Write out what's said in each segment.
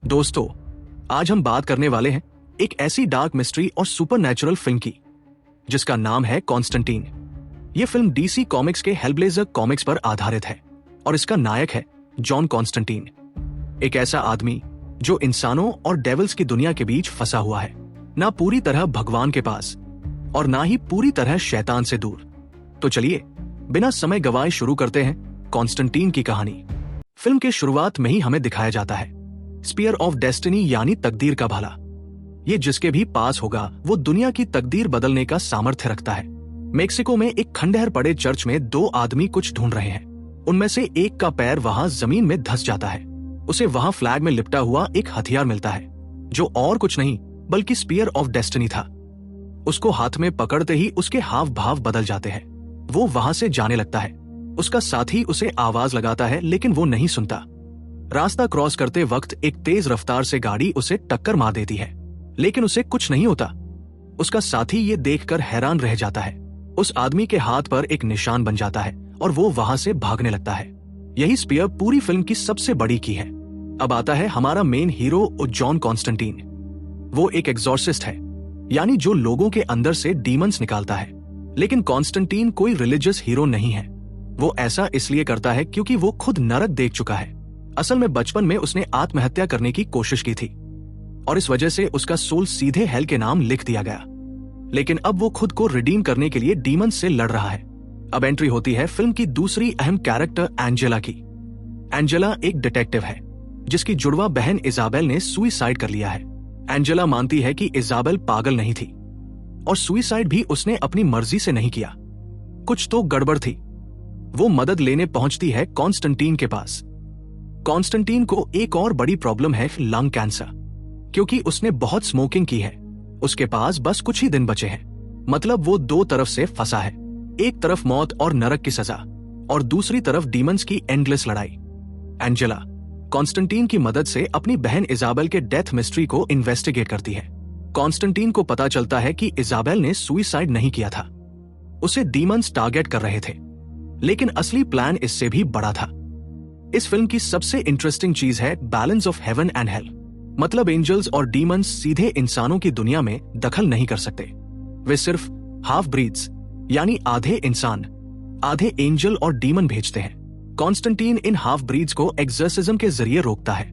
दोस्तों, आज हम बात करने वाले हैं एक ऐसी डार्क मिस्ट्री और सुपरनैचुरल फिल्म की जिसका नाम है कॉन्स्टेंटीन। ये फिल्म डीसी कॉमिक्स के हेलब्लेजर कॉमिक्स पर आधारित है और इसका नायक है जॉन कॉन्स्टेंटीन, एक ऐसा आदमी जो इंसानों और डेविल्स की दुनिया के बीच फंसा हुआ है, ना पूरी तरह भगवान के पास और ना ही पूरी तरह शैतान से दूर। तो चलिए बिना समय गवाए शुरू करते हैं कॉन्स्टेंटीन की कहानी। फिल्म के शुरुआत में ही हमें दिखाया जाता है स्पीयर ऑफ डेस्टिनी यानी तकदीर का भाला। ये जिसके भी पास होगा वो दुनिया की तकदीर बदलने का सामर्थ्य रखता है। मेक्सिको में एक खंडहर पड़े चर्च में दो आदमी कुछ ढूंढ रहे हैं। उनमें से एक का पैर वहां जमीन में धंस जाता है। उसे वहां फ्लैग में लिपटा हुआ एक हथियार मिलता है जो और कुछ नहीं बल्कि स्पीयर ऑफ डेस्टिनी था। उसको हाथ में पकड़ते ही उसके हाव भाव बदल जाते हैं। वो वहां से जाने लगता है। उसका साथी उसे आवाज लगाता है लेकिन वो नहीं सुनता। रास्ता क्रॉस करते वक्त एक तेज रफ्तार से गाड़ी उसे टक्कर मार देती है लेकिन उसे कुछ नहीं होता। उसका साथी ये देखकर हैरान रह जाता है। उस आदमी के हाथ पर एक निशान बन जाता है और वो वहां से भागने लगता है। यही स्पीयर पूरी फिल्म की सबसे बड़ी की है। अब आता है हमारा मेन हीरो जॉन कॉन्स्टेंटीन। वो एक एग्जॉर्सिस्ट है, यानी जो लोगों के अंदर से डीमंस निकालता है। लेकिन कॉन्स्टेंटीन कोई रिलीजियस हीरो नहीं है। वो ऐसा इसलिए करता है क्योंकि वो खुद नरक देख चुका है। असल में बचपन में उसने आत्महत्या करने की कोशिश की थी और इस वजह से उसका सोल सीधे हेल के नाम लिख दिया गया। लेकिन अब वो खुद को रिडीम करने के लिए डीमन से लड़ रहा है। अब एंट्री होती है फिल्म की दूसरी अहम कैरेक्टर एंजेला की। एंजेला एक डिटेक्टिव है जिसकी जुड़वा बहन इजाबेल ने सुइसाइड कर लिया है। एंजेला मानती है कि इजाबेल पागल नहीं थी और सुइसाइड भी उसने अपनी मर्जी से नहीं किया। कुछ तो गड़बड़ थी। वो मदद लेने पहुंचती है कॉन्स्टेंटीन के पास। कॉन्स्टेंटीन को एक और बड़ी प्रॉब्लम है लंग कैंसर, क्योंकि उसने बहुत स्मोकिंग की है। उसके पास बस कुछ ही दिन बचे हैं। मतलब वो दो तरफ से फंसा है। एक तरफ मौत और नरक की सजा और दूसरी तरफ डीमंस की एंडलेस लड़ाई। एंजेला कॉन्स्टेंटीन की मदद से अपनी बहन इजाबेल के डेथ मिस्ट्री को इन्वेस्टिगेट करती है। कॉन्स्टेंटीन को पता चलता है कि इजाबेल ने सुइसाइड नहीं किया था। उसे डीमंस टारगेट कर रहे थे, लेकिन असली प्लान इससे भी बड़ा था। इस फिल्म की सबसे इंटरेस्टिंग चीज है balance of heaven and hell. मतलब एंजल्स और डीमंस सीधे इंसानों की दुनिया में दखल नहीं कर सकते। वे सिर्फ हाफ ब्रीड्स यानी आधे इंसान आधे एंजल और डीमन भेजते हैं। कॉन्स्टेंटीन इन हाफ ब्रीड्स को एक्सर्सिज्म के जरिए रोकता है।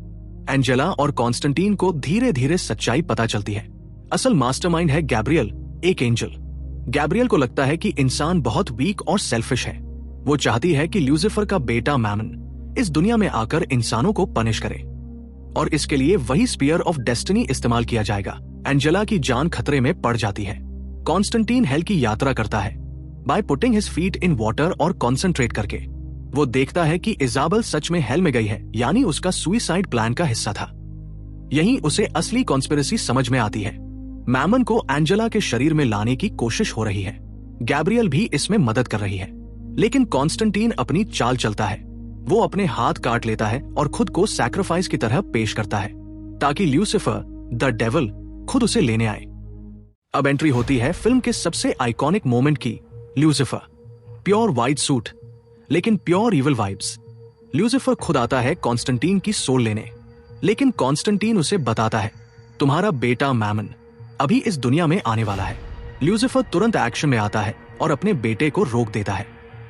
एंजेला और कॉन्स्टेंटीन को धीरे धीरे सच्चाई पता चलती है। असल मास्टरमाइंड है गैब्रियल, एक एंजल। गैब्रियल को लगता है कि इंसान बहुत वीक और सेल्फिश है। वो चाहती है कि ल्यूसिफर का बेटा मैमन इस दुनिया में आकर इंसानों को पनिश करे और इसके लिए वही स्पीयर ऑफ डेस्टिनी इस्तेमाल किया जाएगा। एंजेला की जान खतरे में पड़ जाती है। कॉन्स्टेंटीन हेल की यात्रा करता है by putting his feet in water और कॉन्सेंट्रेट करके। वो देखता है कि इजाबेल सच में हेल में गई है, यानी उसका सुइसाइड प्लान का हिस्सा था। यहीं उसे असली कॉन्स्पिरेसी समझ में आती है। मैमन को एंजेला के शरीर में लाने की कोशिश हो रही है। गैब्रियल भी इसमें मदद कर रही है, लेकिन कॉन्स्टेंटीन अपनी चाल चलता है। वो अपने हाथ काट लेता है और खुद को सैक्रिफाइस की तरह पेश करता है ताकि ल्यूसिफर द डेविल खुद उसे लेने आए। अब एंट्री होती है फिल्म के सबसे आइकॉनिक मोमेंट की। ल्यूसिफर प्योर व्हाइट सूट लेकिन प्योर इविल वाइब्स। ल्यूसिफर खुद आता है कॉन्स्टेंटीन की सोल लेने, लेकिन कॉन्स्टेंटीन उसे बताता है तुम्हारा बेटा मैमन अभी इस दुनिया में आने वाला है। ल्यूसिफर तुरंत एक्शन में आता है और अपने बेटे को रोक देता है।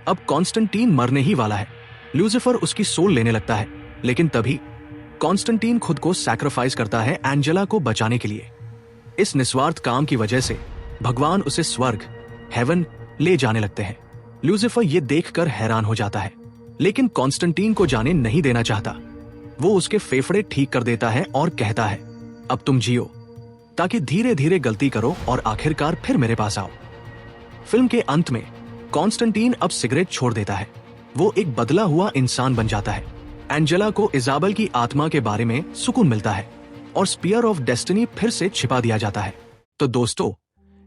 अब कॉन्स्टेंटीन मरने ही वाला है। ल्यूसिफर उसकी सोल लेने लगता है, लेकिन तभी कॉन्स्टेंटीन खुद को सैक्रिफाइस करता है एंजेला को बचाने के लिए। इस निस्वार्थ काम की वजह से भगवान उसे स्वर्ग हेवन ले जाने लगते हैं। ल्यूसिफर ये देखकर हैरान हो जाता है, लेकिन कॉन्स्टेंटीन को जाने नहीं देना चाहता। वो उसके फेफड़े ठीक कर देता है और कहता है अब तुम जियो ताकि धीरे धीरे गलती करो और आखिरकार फिर मेरे पास आओ। फिल्म के अंत में कॉन्स्टेंटीन अब सिगरेट छोड़ देता है। वो एक बदला हुआ इंसान बन जाता है। एंजेला को इजाबेल की आत्मा के बारे में सुकून मिलता है और स्पीयर ऑफ डेस्टिनी फिर से छिपा दिया जाता है। तो दोस्तों,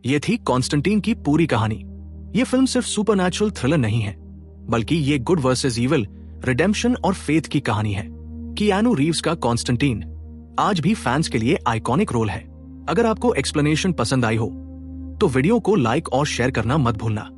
ये थी कॉन्स्टेंटीन की पूरी कहानी। ये फिल्म सिर्फ सुपरनैचुरल थ्रिलर नहीं है, बल्कि ये गुड वर्सेस इविल, रिडेम्पशन और फेथ की कहानी है। कियानू रीव्स का कॉन्स्टेंटीन आज भी फैंस के लिए आइकॉनिक रोल है। अगर आपको एक्सप्लेनेशन पसंद आई हो तो वीडियो को लाइक और शेयर करना मत भूलना।